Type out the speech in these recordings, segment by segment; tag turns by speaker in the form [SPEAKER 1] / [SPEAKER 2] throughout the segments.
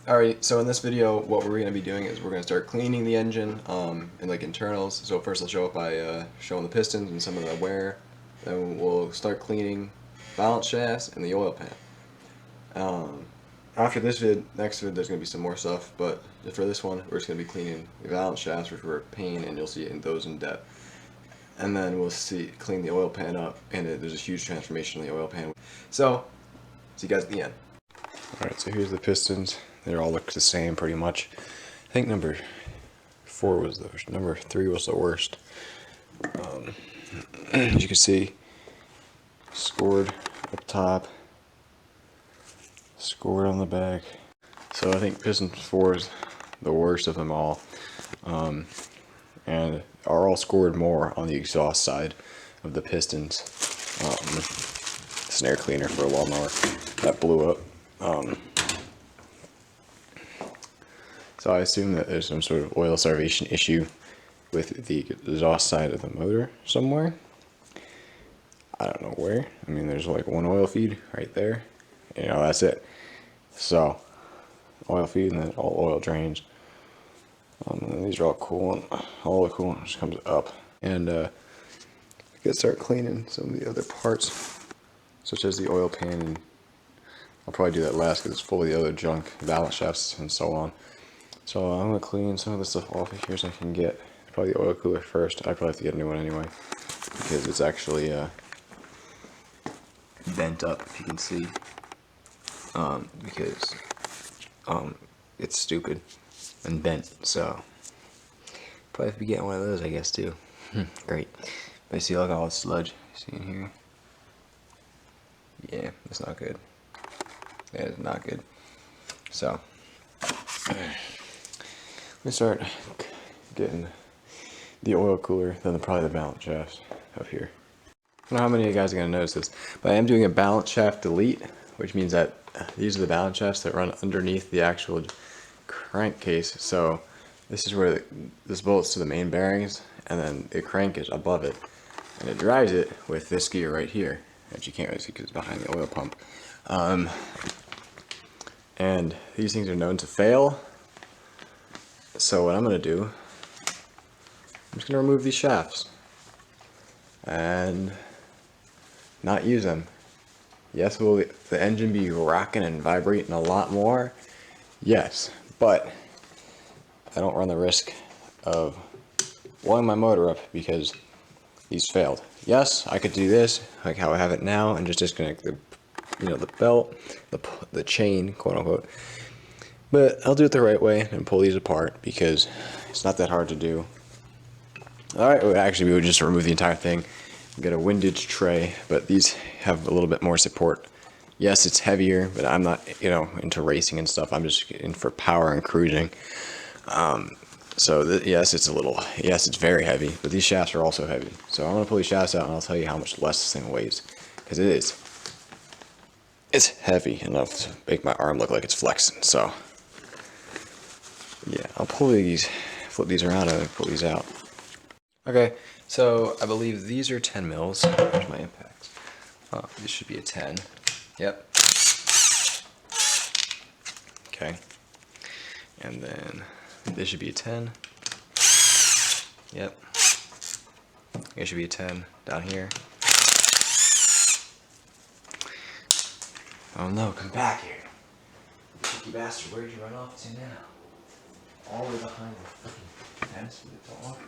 [SPEAKER 1] Alright, so in this video, what we're going to be doing is we're going to start cleaning the engine and like internals. So first I'll show up by showing the pistons and some of the wear. Then we'll start cleaning balance shafts and the oil pan. After this next vid, there's going to be some more stuff, but for this one, we're just going to be cleaning the balance shafts, which were a pain, and you'll see those in depth. And then we'll clean the oil pan up, and there's a huge transformation in the oil pan. So, see you guys at the end. Alright, so here's the pistons. They all look the same pretty much. I think number 3 was the worst. As you can see, scored up top, scored on the back. So I think piston 4 is the worst of them all. And are all scored more on the exhaust side of the pistons. It's an air cleaner for a lawnmower that blew up. So I assume that there's some sort of oil starvation issue with the exhaust side of the motor somewhere. I don't know where. I mean, there's like one oil feed right there. You know, that's it. So, oil feed and then all oil drains. And these are all coolant. All the coolant just comes up. And we can start cleaning some of the other parts, such as the oil pan. And I'll probably do that last because it's full of the other junk, balance shafts and so on. So I'm going to clean some of the stuff off of here so I can get probably the oil cooler first. I probably have to get a new one anyway because it's actually bent up, if you can see, because it's stupid and bent. So probably have to be getting one of those, I guess, too. Great. But see, look at all the sludge. See in here? Yeah, that's not good. That is not good. So we start getting the oil cooler, then probably the balance shafts up here. I don't know how many of you guys are going to notice this, but I am doing a balance shaft delete, which means that these are the balance shafts that run underneath the actual crankcase. So this is where this bolts to the main bearings, and then the crank is above it, and it drives it with this gear right here, that you can't really see because it's behind the oil pump. And these things are known to fail. So what I'm going to do, I'm just going to remove these shafts and not use them. Yes, will the engine be rocking and vibrating a lot more? Yes, but I don't run the risk of blowing my motor up because these failed. Yes, I could do this like how I have it now and just disconnect the belt, the chain, quote unquote. But I'll do it the right way and pull these apart because it's not that hard to do. Alright, actually we would just remove the entire thing, get a windage tray, but these have a little bit more support. Yes, it's heavier, but I'm not, into racing and stuff. I'm just in for power and cruising. Yes, it's very heavy, but these shafts are also heavy. So I'm going to pull these shafts out and I'll tell you how much less this thing weighs, because it's heavy enough to make my arm look like it's flexing. So yeah, I'll flip these around and pull these out. Okay, so I believe these are 10 mils. There's my impacts. Oh, this should be a 10. Yep. Okay. And then this should be a 10. Yep. It should be a 10 down here. Oh no, come back here. You bastard, where'd you run off to now? All the way behind the fucking fence with the dog.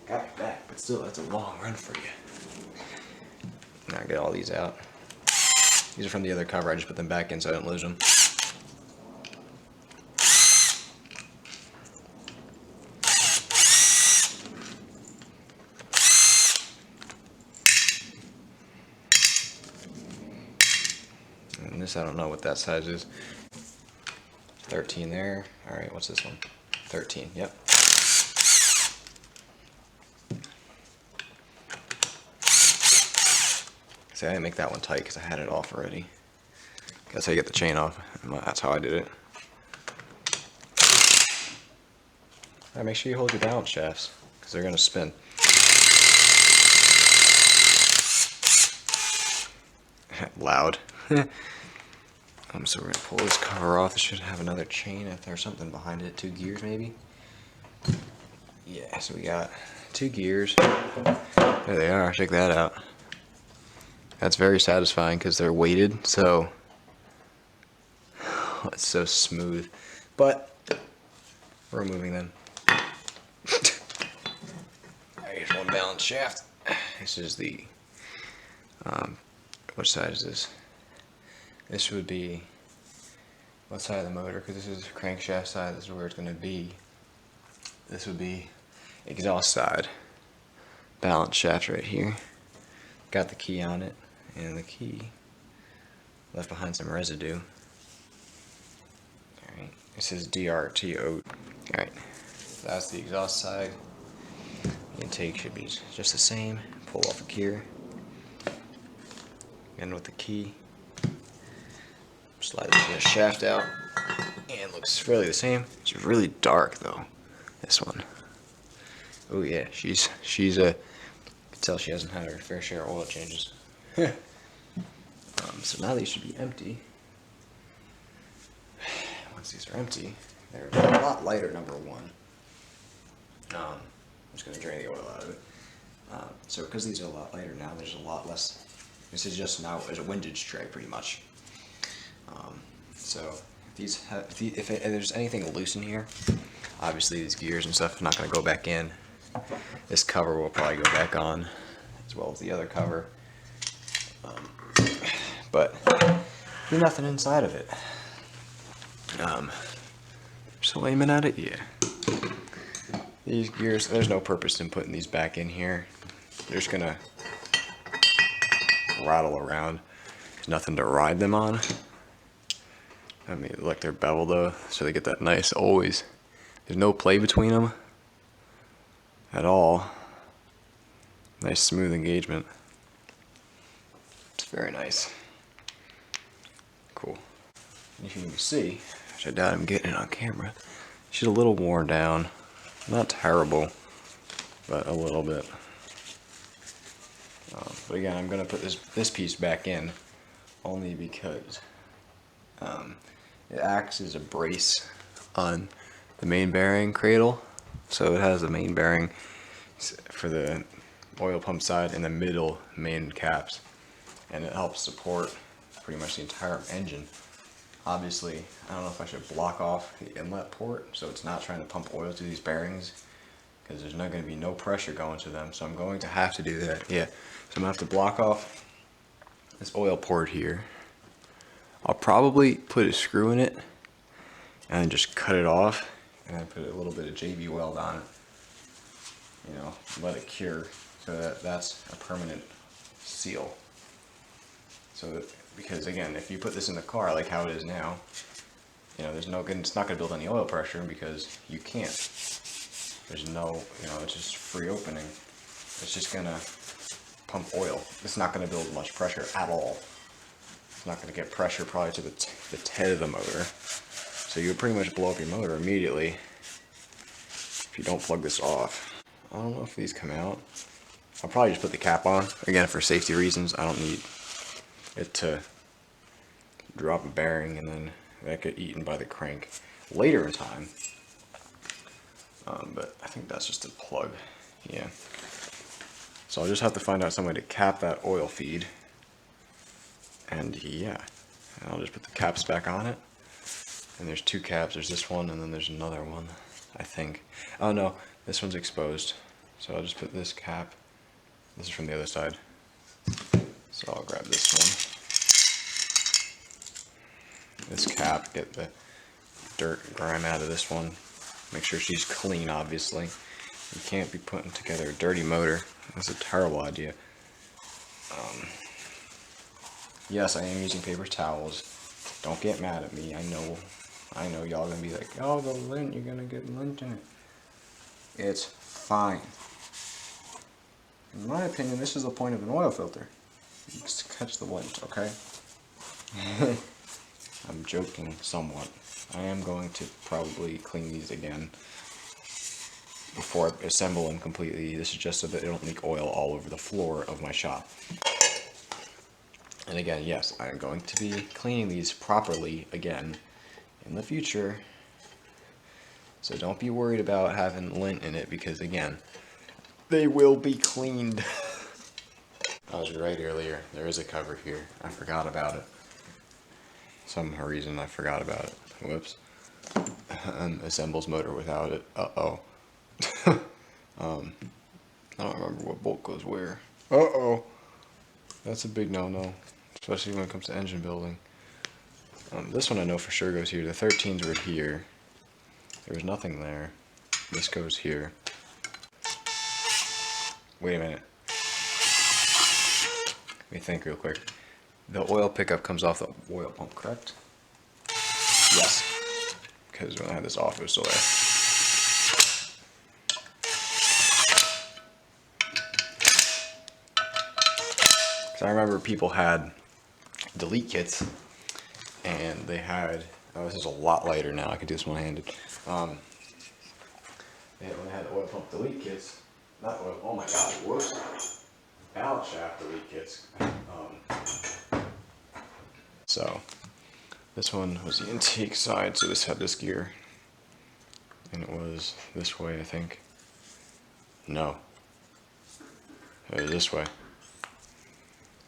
[SPEAKER 1] Got your back, but still, that's a long run for you. Now get all these out. These are from the other cover, I just put them back in so I don't lose them. And this, I don't know what that size is. 13 there. Alright, what's this one? 13, yep. See, I didn't make that one tight because I had it off already. That's how you get the chain off. That's how I did it. Alright, make sure you hold your balance shafts because they're going to spin. Loud. So we're gonna pull this cover off. It should have another chain if there's something behind it. 2 gears maybe. Yeah, so we got 2 gears. There they are. Check that out. That's very satisfying because they're weighted, so it's so smooth. But we're removing them. Here's one balance shaft. This is the which side is this? This would be what side of the motor? Because this is the crankshaft side. This is where it's going to be. This would be exhaust side. Balance shaft right here. Got the key on it, and the key left behind some residue. Alright, it says DRTO. Alright, that's the exhaust side. The intake should be just the same. Pull off a gear. Again with the key. Slide the shaft out. And it looks fairly the same. It's really dark though, this one. Oh yeah, she's a, you can tell she hasn't had her fair share of oil changes. So now these should be empty. Once these are empty, they're a lot lighter, number one. I'm just going to drain the oil out of it. So because these are a lot lighter now, there's a lot less. This is just now as a windage tray pretty much. So if there's anything loose in here, obviously these gears and stuff are not going to go back in. This cover will probably go back on, as well as the other cover. But there's nothing inside of it. So aiming at it, yeah. These gears, there's no purpose in putting these back in here. They're just gonna rattle around. There's nothing to ride them on. I mean, look, they're beveled though, so they get that nice always. There's no play between them at all. Nice smooth engagement. It's very nice. Cool. And if you can see, which I doubt I'm getting it on camera, she's a little worn down. Not terrible, but a little bit. But again, I'm going to put this piece back in only because it acts as a brace on the main bearing cradle. So it has the main bearing for the oil pump side and the middle main caps, and it helps support pretty much the entire engine. Obviously, I don't know if I should block off the inlet port so it's not trying to pump oil to these bearings, because there's not going to be no pressure going to them, so I'm going to have to do that. Yeah, so I'm going to have to block off this oil port here. I'll probably put a screw in it and just cut it off, and then put a little bit of JB weld on it, you know, let it cure, so that's a permanent seal. So that, because again, if you put this in the car like how it is now, you know, it's not going to build any oil pressure because you can't. There's no, you know, it's just free opening. It's just going to pump oil. It's not going to build much pressure at all. It's not going to get pressure probably to the head of the motor. So you would pretty much blow up your motor immediately if you don't plug this off. I don't know if these come out. I'll probably just put the cap on. Again, for safety reasons, I don't need it to drop a bearing and then that get eaten by the crank later in time. But I think that's just a plug. Yeah. So I'll just have to find out some way to cap that oil feed. And yeah, I'll just put the caps back on it. And there's 2 caps. There's this one and then there's another one, I think. Oh no, this one's exposed. So I'll just put this cap. This is from the other side. So I'll grab this one. This cap, get the dirt and grime out of this one. Make sure she's clean, obviously. You can't be putting together a dirty motor. That's a terrible idea. Yes, I am using paper towels. Don't get mad at me. I know y'all gonna be like, oh, the lint, you're gonna get lint in it. It's fine. In my opinion, this is the point of an oil filter. Just catch the lint, okay? I'm joking somewhat. I am going to probably clean these again before I assemble them completely. This is just so that they don't leak oil all over the floor of my shop. And again, yes, I'm going to be cleaning these properly again in the future. So don't be worried about having lint in it, because again, they will be cleaned. I was right earlier. There is a cover here. I forgot about it. Some reason I forgot about it. Whoops. Assembles motor without it. Uh-oh. I don't remember what bolt goes where. Uh-oh. That's a big no-no, especially when it comes to engine building. This one I know for sure goes here. The 13s were here. There was nothing there. This goes here. Wait a minute. Let me think real quick. The oil pickup comes off the oil pump, correct? Yes. Because when I had this off, it was still there. Because I remember people had delete kits, and they had, oh, this is a lot lighter now, I can do this one-handed. When they had oil pump delete kits, not oil, oh my god, whoops, balance shaft delete kits. So, this one was the intake side, so this had this gear, and it was this way, I think. No, it was this way.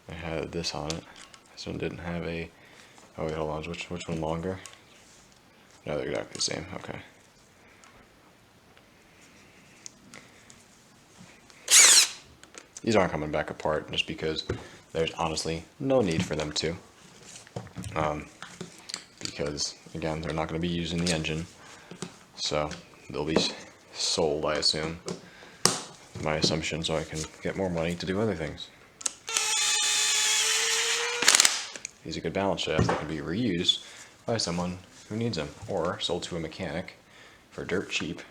[SPEAKER 1] I had this on it. This one didn't have a, oh wait, hold on, which one longer? No, they're exactly the same, okay. These aren't coming back apart just because there's honestly no need for them to. Because, again, they're not going to be used in the engine. So, they'll be sold, I assume. My assumption, so I can get more money to do other things. These are good balance shafts that can be reused by someone who needs them, or sold to a mechanic for dirt cheap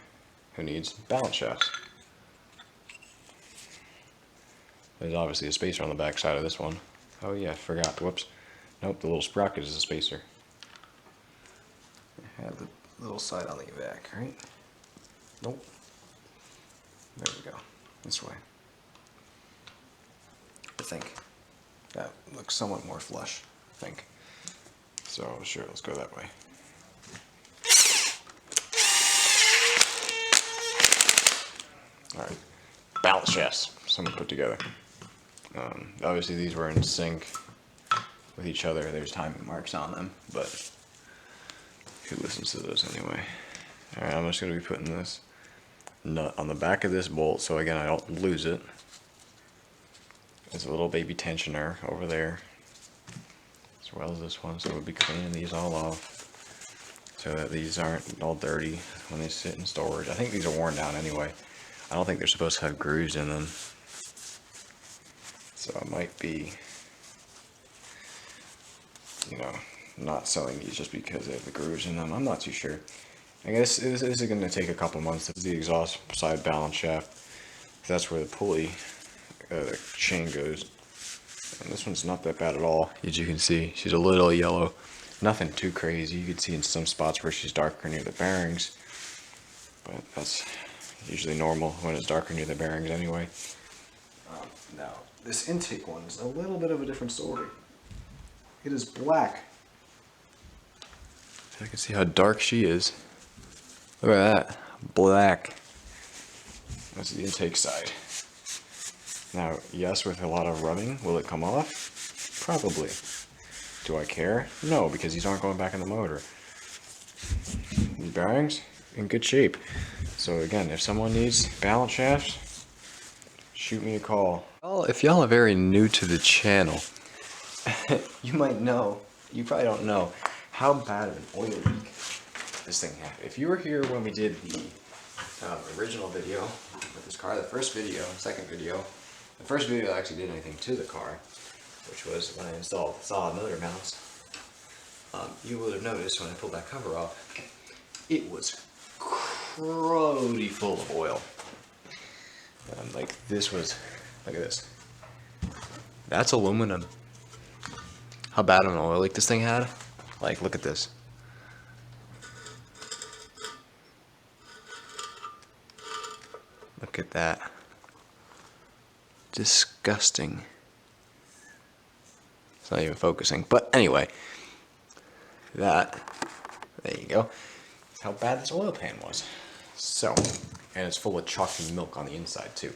[SPEAKER 1] who needs balance shafts. There's obviously a spacer on the back side of this one. Oh yeah, forgot. Whoops. Nope, the little sprocket is a spacer. I have the little side on the back, right? Nope. There we go. This way. I think. That looks somewhat more flush, I think. So sure, let's go that way. Alright. Balance shafts. Someone put together. Obviously these were in sync with each other. There's timing marks on them, but who listens to those anyway? Alright, I'm just going to be putting this nut on the back of this bolt so again I don't lose it. There's a little baby tensioner over there, as well as this one, so we'll be cleaning these all off so that these aren't all dirty when they sit in storage. I think these are worn down anyway. I don't think they're supposed to have grooves in them. So I might be, you know, not selling these just because they have the grooves in them. I'm not too sure. I guess this is going to take a couple months. This is the exhaust side balance shaft. That's where the pulley, the chain goes. And this one's not that bad at all. As you can see, she's a little yellow. Nothing too crazy. You can see in some spots where she's darker near the bearings. But that's usually normal when it's darker near the bearings anyway. Now, this intake one is a little bit of a different story. It is black. I can see how dark she is. Look at that. Black. That's the intake side. Now, yes, with a lot of rubbing, will it come off? Probably. Do I care? No, because these aren't going back in the motor. These bearings, in good shape. So again, if someone needs balance shafts, shoot me a call. Well, if y'all are very new to the channel, you might know, you probably don't know, how bad of an oil leak this thing had. If you were here when we did the original video with this car, the first video, second video, the first video that actually did anything to the car, which was when I installed solid motor mounts, you would have noticed when I pulled that cover off, it was cruddy full of oil. Like this was, look at this. That's aluminum. How bad of an oil leak this thing had? Like, look at this. Look at that. Disgusting. It's not even focusing. But anyway, there you go. That's how bad this oil pan was. So, and it's full of chalky milk on the inside too.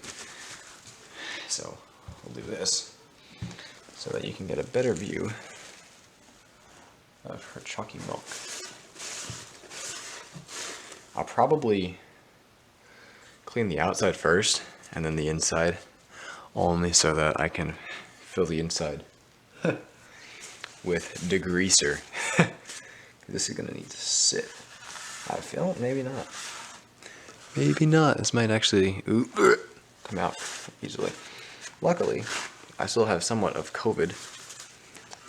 [SPEAKER 1] So, we'll do this so that you can get a better view of her chalky milk. I'll probably clean the outside first and then the inside, only so that I can fill the inside with degreaser. This is gonna need to sit. I feel maybe not. Maybe not. This might actually come out easily. Luckily, I still have somewhat of COVID,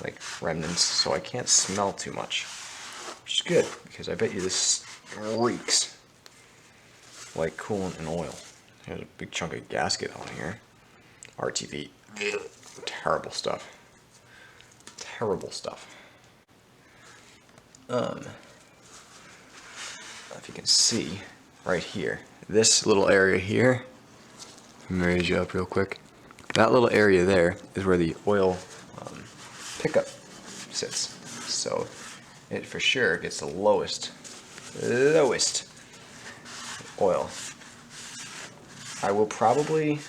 [SPEAKER 1] like remnants, so I can't smell too much, which is good because I bet you this reeks like coolant and oil. There's a big chunk of gasket on here. RTV. Terrible stuff. Terrible stuff. If you can see right here, this little area here, let me raise you up real quick. That little area there is where the oil pickup sits. So it for sure gets the lowest oil. I will probably,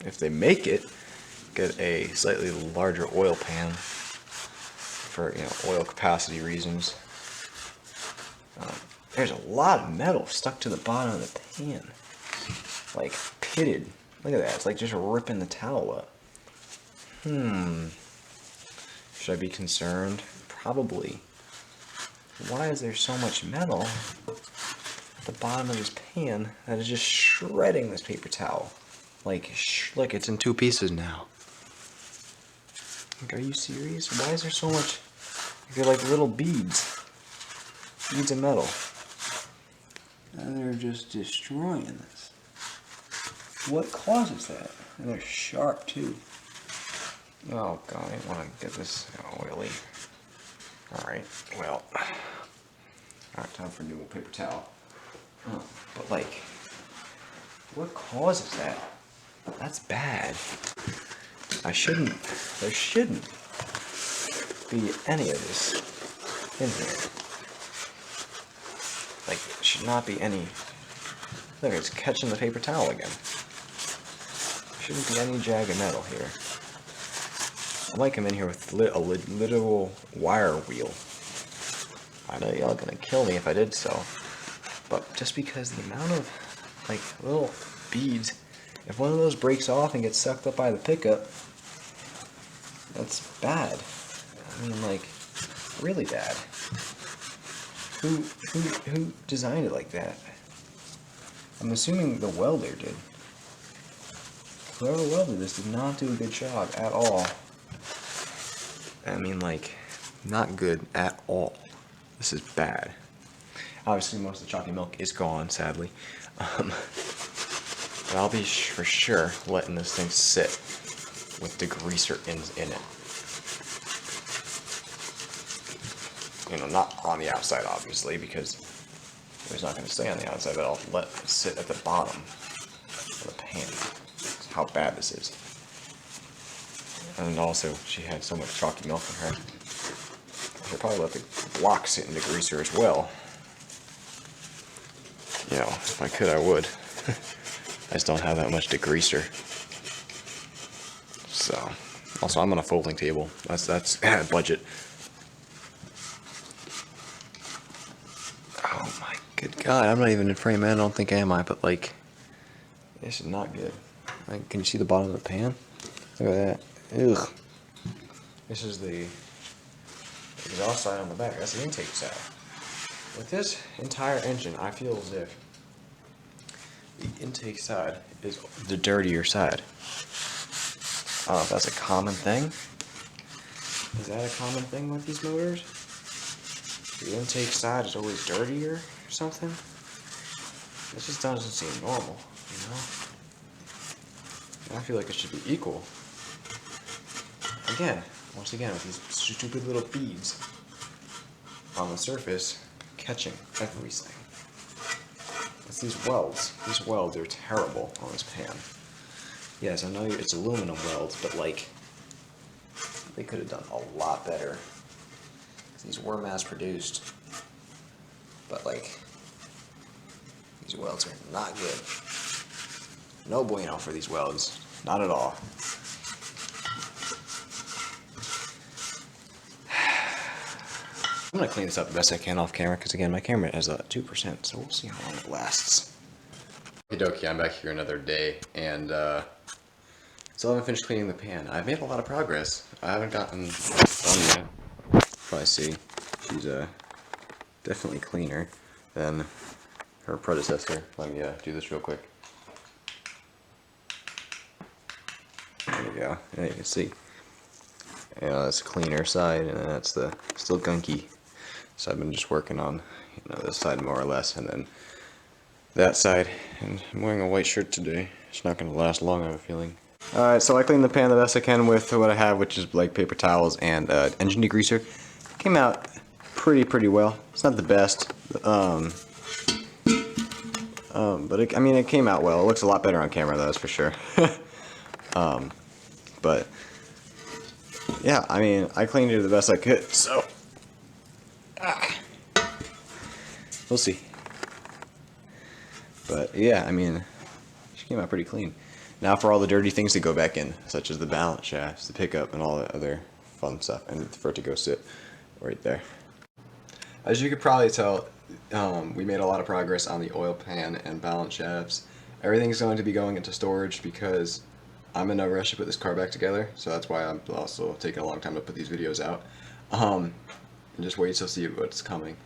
[SPEAKER 1] if they make it, get a slightly larger oil pan for, oil capacity reasons. There's a lot of metal stuck to the bottom of the pan, like pitted. Look at that, it's like just ripping the towel up. Should I be concerned? Probably. Why is there so much metal at the bottom of this pan that is just shredding this paper towel? Like, look, it's in two pieces now. Like, are you serious? Why is there so much? They're like little beads of metal. And they're just destroying this. What causes that? And they're sharp too. Oh god, I didn't want to get this oily. Alright, well. Alright, time for a new paper towel. But like, what causes that? That's bad. There shouldn't be any of this in here. Like, there should not be any. Look, it's catching the paper towel again. There shouldn't be any jagged metal here. I might come in here with a literal wire wheel. I know y'all gonna kill me if I did so. But just because the amount of, like, little beads, if one of those breaks off and gets sucked up by the pickup, that's bad. I mean, like, really bad. Who designed it like that? I'm assuming the welder did. Whoever welded this did not do a good job at all. I mean, like, not good at all. This is bad. Obviously, most of the chalky milk is gone, sadly. But I'll be for sure letting this thing sit with degreaser in it. Not on the outside, obviously, because it's not going to stay on the outside, but I'll let it sit at the bottom of the pan. That's how bad this is. And also, she had so much chalky milk in her. I should probably let the block sit in degreaser as well. If I could, I would. I just don't have that much degreaser. So, also, I'm on a folding table. That's budget. Oh my good God, I'm not even in frame, man. I don't think I am, but like, this is not good. Like, can you see the bottom of the pan? Look at that. Ugh. This is the exhaust side on the back. That's the intake side. With this entire engine, I feel as if the intake side is the dirtier side. I don't know if that's a common thing. Is that a common thing with these motors? The intake side is always dirtier or something? This just doesn't seem normal, And I feel like it should be equal. Once again, with these stupid little beads on the surface catching everything. It's these welds. These welds are terrible on this pan. Yes, I know it's aluminum welds, but like, They could have done a lot better. These were mass produced, but like, these welds are not good. No bueno for these welds, not at all. I'm gonna clean this up the best I can off camera, because again, my camera has a 2%, so we'll see how long it lasts. Okie dokie, I'm back here another day, and still haven't finished cleaning the pan. I've made a lot of progress. I haven't gotten done yet. Probably see, she's definitely cleaner than her predecessor. Let me do this real quick. There we go. Yeah, you can see. You know, that's the cleaner side, and then that's the still gunky. So I've been just working on, you know, this side more or less, and then that side. And I'm wearing a white shirt today. It's not going to last long, I have a feeling. Alright, so I cleaned the pan the best I can with what I have, which is like paper towels and engine degreaser. Came out pretty well. It's not the best, but I mean, it came out well. It looks a lot better on camera, though, that's for sure. But yeah, I mean, I cleaned it the best I could, so we'll see. But yeah, I mean, she came out pretty clean. Now for all the dirty things to go back in, such as the balance shafts, the pickup, and all that other fun stuff, and for it to go sit right there. As you could probably tell, we made a lot of progress on the oil pan and balance shafts. Everything's going to be going into storage because I'm in no rush to put this car back together, so that's why I'm also taking a long time to put these videos out. And just wait till see what's coming.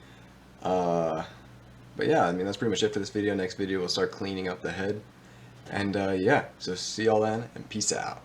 [SPEAKER 1] But yeah, I mean, that's pretty much it for this video. Next video, we'll start cleaning up the head. And yeah, so see y'all then, and peace out.